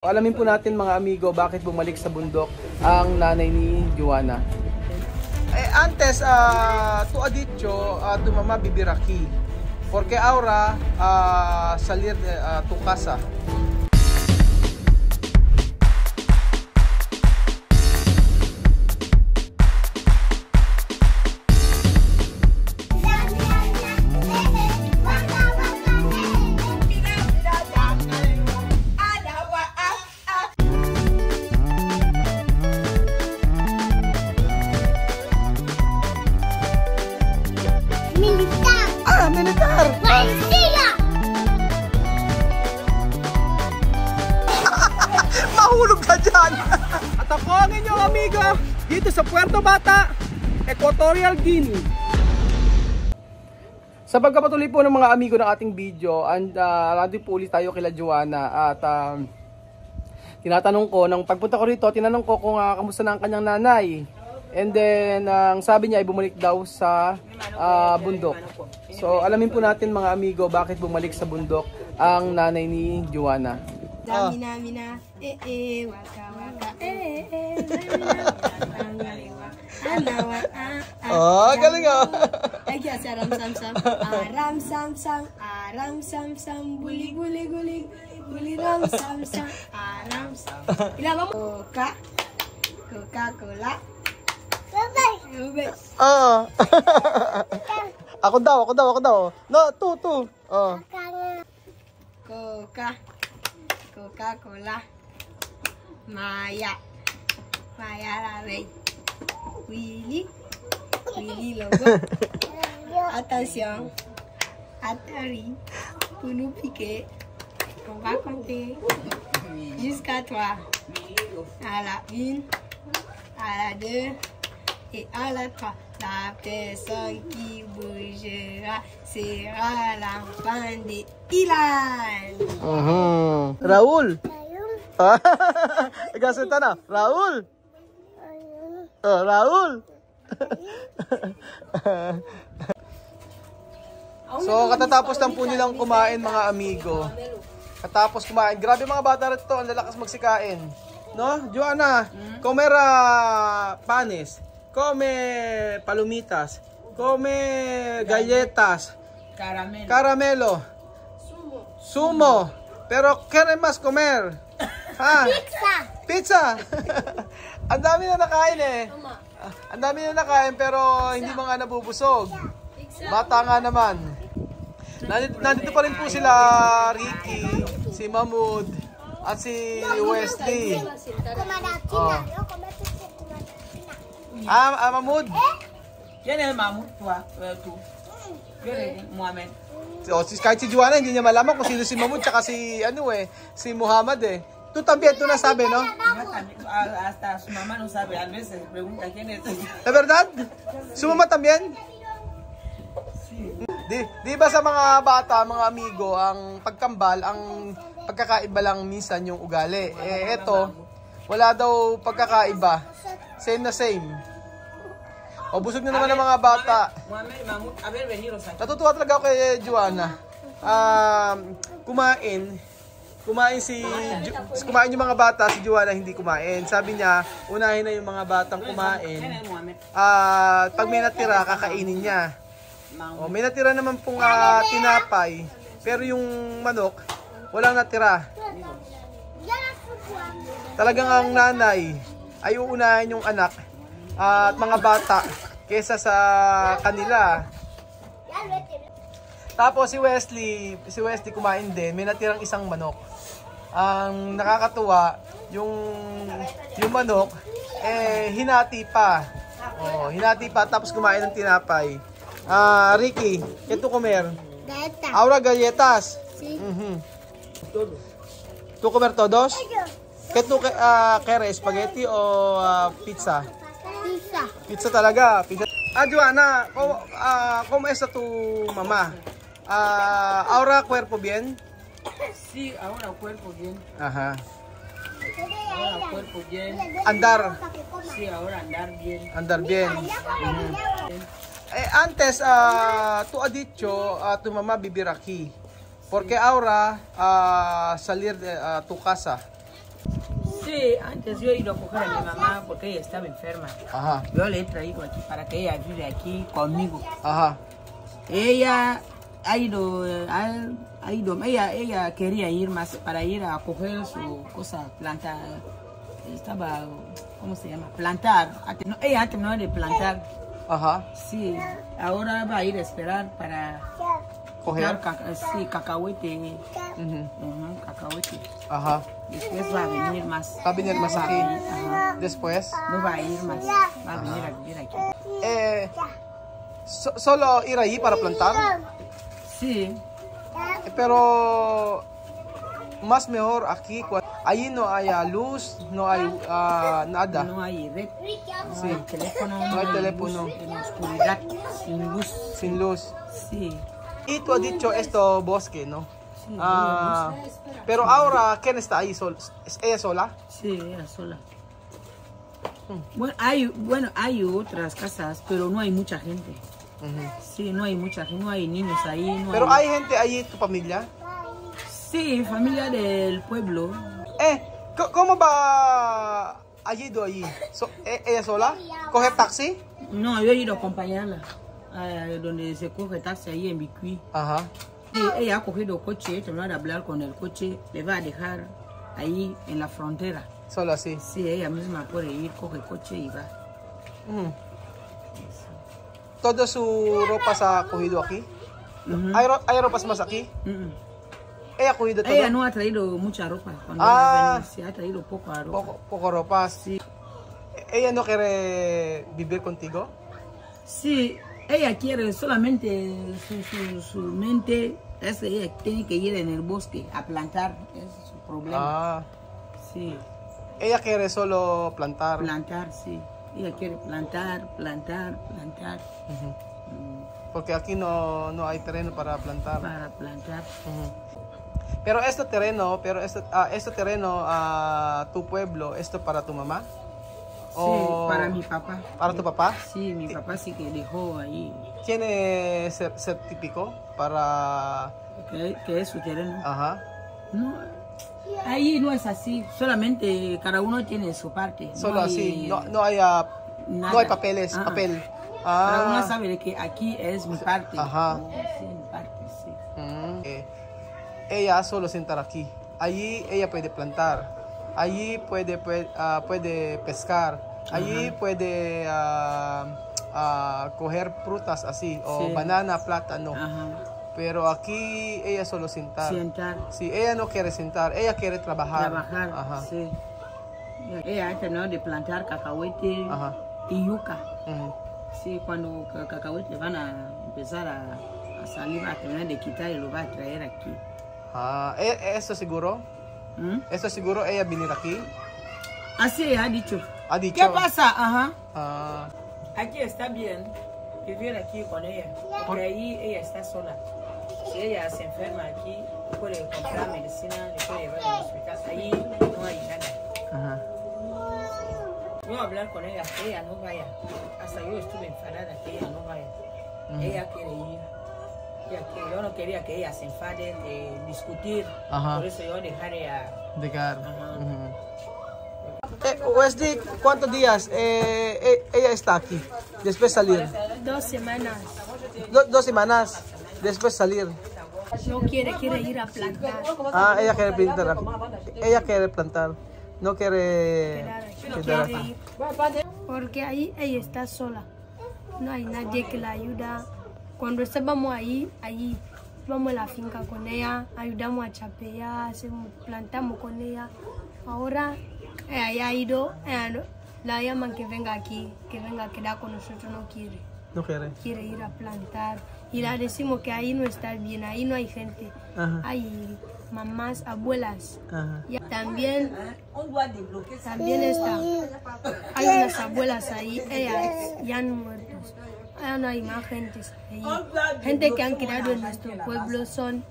Alamin po natin mga amigo bakit bumalik sa bundok ang nanay ni Joanna. Antes tu ha dicho tu mamá vivir aquí porque ahora salir de tu casa. Militar! Mahulog ka dyan! At ako ang inyong amigo dito sa Puerto Bata, Equatorial Guinea. Sa pagkapatuloy po ng mga amigo ng ating video, nandito po ulit tayo kila Joanna at tinatanong ko, nang pagpunta ko rito, tinanong ko kung kamusta na ang kanyang nanay. And then, ang sabi niya ay bumalik daw sa bundok. So, alamin po natin mga amigo bakit bumalik sa bundok ang nanay ni Joanna. Damina, waka waka, Galing ah! Aram sam sam, buli buli guli, buli ram sam sam, aram sam. Ilan mo? Coca-Cola. Ako daw. No, tu. Coca-Cola. Maya Rabbit. Willy logo. Attention. Atari. Puno piqué. On va compter jusqu'à 3. À la 1, à la 2 et à la 3. La personne qui bougera sera l'enfant de Ilan. Raul. Gasita na. Raul. Raul. So, katatapos lang po nilang kumain mga amigo. Katapos kumain. Grabe mga bata rito. Ang lalakas magsikain. No? Joanna, comer panes. Come palomitas. Come galletas. Caramelo. Sumo. Pero ¿qué más comer? Ha? Pizza. Ang dami na nakain eh. Ang dami na nakain pero hindi mo nga nabubusog. Bata nga naman. Nandito pa rin po sila Ricky, si Mahmoud, at si Wesley. Mahmoud? Yan yung Mahmoud, tu. Muhammad. Kahit si Joanna, hindi niya malaman kung sino si Mahmoud tsaka si si Muhammad eh. Tu también, tu nasabi, no? Hasta su mamá no sabe, a veces pregunta quién es. ¿De verdad? Su mamá también? Di ba sa mga bata, mga amigo, ang pagkambal, ang pagkakaiba lang minsan yung ugali. Eh eto, wala daw pagkakaiba. Same na same. O busog na naman ng mga bata. Natutuwa talaga ako kay Joanna. Kumain yung mga bata, si Joanna hindi kumain. Sabi niya, unahin na yung mga batang kumain. Pag may natira, kakainin niya. O, may natira naman pong tinapay, pero yung manok, walang natira. Talagang ang nanay ay uunahin yung anak at mga bata kesa sa kanila. Tapos si Wesley kumain din, may natirang isang manok. Ang nakakatuwa, yung manok, hinati pa. Hinati pa, tapos kumain ng tinapay. Ricky, ¿qué tú comer? Galleta. Ahora galletas. Sí. ¿Tú comer todos? ¿Qué tú quieres? ¿Spaghetti o pizza? Pizza. Pizza talaga. Pizza. Joanna, ¿cómo está tu mamá? ¿Ahora cuerpo bien? Sí, ahora cuerpo bien. Ajá. Ahora cuerpo bien. Andar. Sí, ahora andar bien. Andar bien. Antes, tu ha dicho tu mamá vivir aquí. Porque ahora salir de tu casa. Sí, antes yo he ido a coger a mi mamá porque ella estaba enferma. Ajá, Yo le he traído aquí para que ella vive aquí conmigo. ajá. Ella ella quería ir más para ir a coger su cosa, plantar. Estaba, ¿cómo se llama? Plantar. Ella terminó de plantar. Ajá. Sí, ahora va a ir a esperar para Coger. sí, cacahuete. Ujú. Cacahuete. Ajá. Después va a venir más. Va a venir más aquí. Ajá. Después. No va a ir más. Va a venir a vivir aquí. Solo ir allí para plantar. Sí. Pero más mejor aquí. Allí no hay luz, no hay nada. No hay red. Sí. No hay teléfono. No hay teléfono. Luz, en la oscuridad. Sin luz. Sin luz. Sí. Y tú has dicho esto bosque, ¿no? Sí, Pero ahora, ¿quién está ahí? ¿Es ella sola? sí, ella sola. Bueno, hay otras casas, pero no hay mucha gente. Sí, no hay mucha gente, no hay niños ahí. No Pero hay gente ahí, tu familia. Sí, familia del pueblo. ¿Cómo va allí? ¿Ella sola? ¿Coge taxi? No, yo he ido a acompañarla. Donde se coge taxi ahí en Bicuí. Ajá. Sí, ella ha cogido coche, terminó de hablar con el coche, le va a dejar ahí en la frontera. Solo así. Sí, ella misma puede ir, coge coche y va. ¿Toda su ropa se ha cogido aquí? Ujú. ¿Hay ropas más aquí? ¿Ella ha cogido todo? Ella no ha traído mucha ropa. Cuando se ha traído poca ropa. Poco ropa. Sí. ¿Ella no quiere vivir contigo? Sí, ella quiere solamente su mente, es que ella tiene que ir en el bosque a plantar, ese es su problema. Sí, Ella quiere solo plantar. plantar, sí. Ella quiere plantar. Porque aquí no hay terreno para plantar. Para plantar. Pero este terreno, tu pueblo, ¿esto para tu mamá? Sí, para mi papá. ¿Para tu papá? Sí, mi papá sí que dejó ahí. ¿Tiene certificado para...? Que es su terreno. Ajá. No, ahí no es así, solamente cada uno tiene su parte. Solo así, no hay papeles, Ah. papel. Cada uno sabe de que aquí es mi parte. Ajá. Sí, mi parte, sí. Ella solo sentar aquí. Allí ella puede plantar. Allí puede pescar. Allí puede coger frutas así, o Sí. banana, plátano. Ajá. Pero aquí ella solo sentar. Sentar, Sí, ella no quiere sentar, ella quiere trabajar. trabajar, Ajá. sí. Ella ha terminado de plantar cacahuete Ajá. y yuca. Ujú. Sí, cuando cacahuete van a empezar a salir, va a terminar de quitar y lo va a traer aquí. ¿Esto seguro? ¿Esto seguro ella venir aquí? Así ha dicho. Ha dicho. ¿Qué pasa? Ajá. Ah, Aquí está bien vivir aquí con ella, porque ahí ella está sola. Si ella se enferma aquí, puede comprar medicina, le puede llevar al hospital. Ahí no hay nada. ajá. Yo hablar con ella, que ella no vaya. Hasta yo estuve enfadada que ella no vaya. Ella quiere ir. Yo no quería que ella se enfade de discutir. Ajá. Por eso yo dejaré a... Dejar. Ajá. Wesley, ¿cuántos días ella está aquí? Después salir. 2 semanas. 2 semanas. Después salir. No quiere ir a plantar. Ella quiere plantar. Ella quiere plantar. No quiere No quedar quiere aquí. ir. Porque ahí ella está sola. No hay nadie que la ayuda. Cuando estábamos ahí vamos a la finca con ella, ayudamos a chapear, plantamos con ella. Ahora ella ya ha ido, la llaman que venga aquí, que venga a quedar con nosotros, no quiere. No quiere. Quiere ir a plantar. Y le decimos que ahí no está bien, ahí no hay gente. Ajá. Hay mamás, abuelas. Ajá. Y también está. Hay unas abuelas ahí, ellas ya han muerto. Ya no hay más gente ahí. Gente que han criado en nuestro pueblo son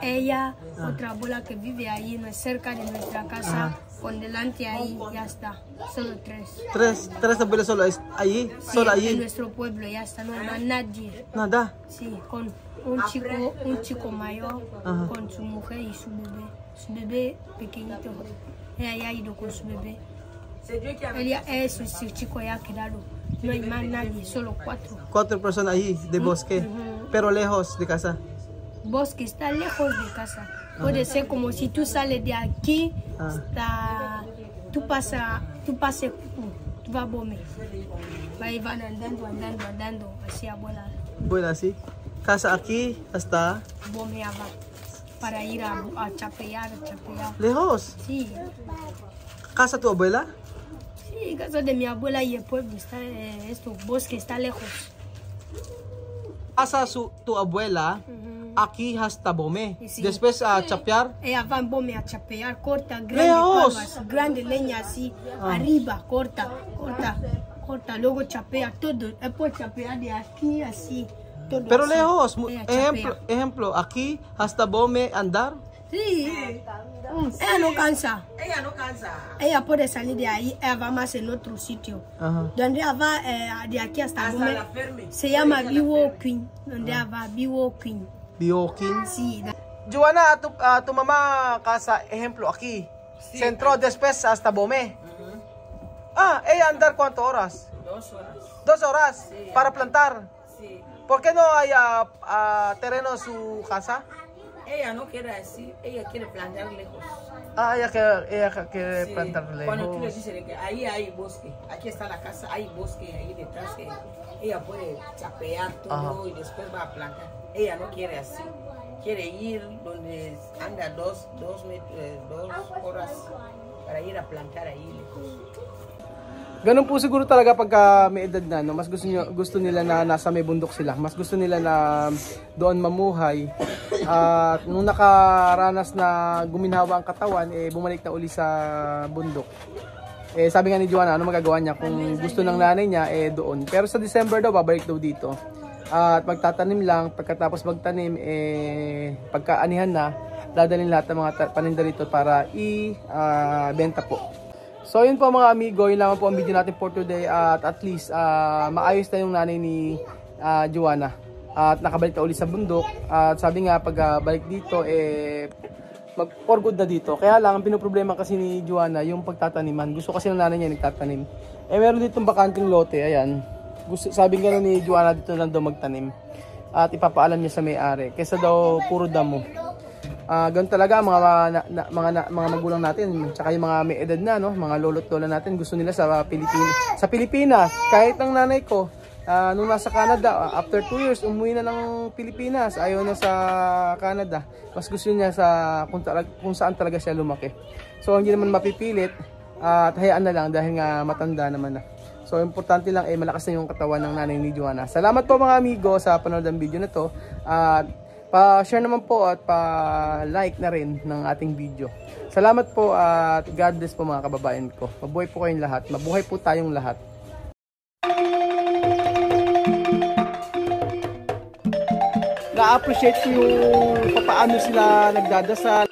ella, otra abuela que vive ahí cerca de nuestra casa, con delante ahí, ya está. Solo 3. Tres abuelos solo allí, solo En allí. nuestro pueblo ya está, no hay más nadie. Nada. Sí, con un chico mayor, con su mujer y su bebé pequeñito. ella ya ha ido con su bebé. C'est Dieu qui a Ella es su chico ya ha quedado. No hay más nadie, solo 4. 4 personas ahí de bosque, pero lejos de casa. Bosque está lejos de casa. Puede ser como si tú sales de aquí, hasta tú pasas, tú vas a Bome. Ahí van andando, así a volar. Bueno, así. Casa aquí hasta Bome va para ir a chapear. lejos. Sí, Casa tu abuela. sí, casa de mi abuela y el pueblo está, bosque está lejos. Casa tu abuela aquí hasta Bome. Sí. Después a chapear. Ella va en Bome a chapear, corta, grande ¡Lejos! palmas, grande leña así, arriba, corta, luego chapea todo. Después chapea de aquí así, todo. Pero así. lejos. Ella chapea. Ejemplo, aquí hasta Bome andar. Sí, ella no cansa. Ella no cansa. Ella puede salir de ahí, ella va más en otro sitio. Ajá. Donde ella va de aquí hasta Hasta Bome, la ferme. se llama Biwo Queen. Donde ella va, Biwo Queen. Biokin. Sí, Joanna, tu mamá casa, ejemplo, aquí. Centro, después hasta Bome. Ella andar ¿cuántas horas? 2 horas. 2 horas Sí. para plantar. Sí. ¿Por qué no hay terreno en su casa? Ella no quiere así, ella quiere plantar lejos. Ella quiere Sí. plantar Cuando tú le lejos. dices de que ahí hay bosque, aquí está la casa, hay bosque ahí detrás que ella puede chapear todo y después va a plantar. Ella no quiere así, quiere ir donde anda 2 horas para ir a plantar ahí lejos. Ganun po siguro talaga pagka may edad na, no? Mas gusto nila na nasa may bundok sila. Mas gusto nila na doon mamuhay. At nung nakaranas na guminhawa ang katawan, bumalik na uli sa bundok. Sabi nga ni Joanna, ano magagawa niya kung gusto ng nanay niya, doon. Pero sa December daw, babalik daw dito. At magtatanim lang, pagkatapos magtanim, pagkaanihan na, dadalhin lahat ng mga paninda dito para i-benta po. So yun po mga amigo, yun lang po ang video natin for today at least maayos na yung nanay ni Joanna at nakabalik na ulit sa bundok at sabi nga pag balik dito for good na dito. Kaya lang ang pinoproblema kasi ni Joanna yung pagtataniman. Gusto kasi ng nanay niya nagtatanim. Meron ditong bakanting lote, ayan. Sabi nga ni Joanna dito lang daw magtanim at ipapaalam niya sa may-ari kaysa daw puro damo. Ganun talaga mga magulang natin, tsaka yung mga may edad na, no, mga lolo't lola natin, gusto nila sa Pilipinas. Kahit ang nanay ko, nung nasa Canada, after 2 years, umuwi na ng Pilipinas, ayaw na sa Canada. Mas gusto niya kung saan talaga siya lumaki. So hindi naman mapipilit, at hayaan na lang dahil nga matanda naman na. So importante lang malakas na yung katawan ng nanay ni Joanna. Salamat po mga amigo sa panonood ng video na to. Pa-share naman po at pa-like na rin ng ating video. Salamat po at God bless po mga kababayan ko. Mabuhay po kayong lahat. Mabuhay po tayong lahat. Na-appreciate ko yung paano sila nagdadasal.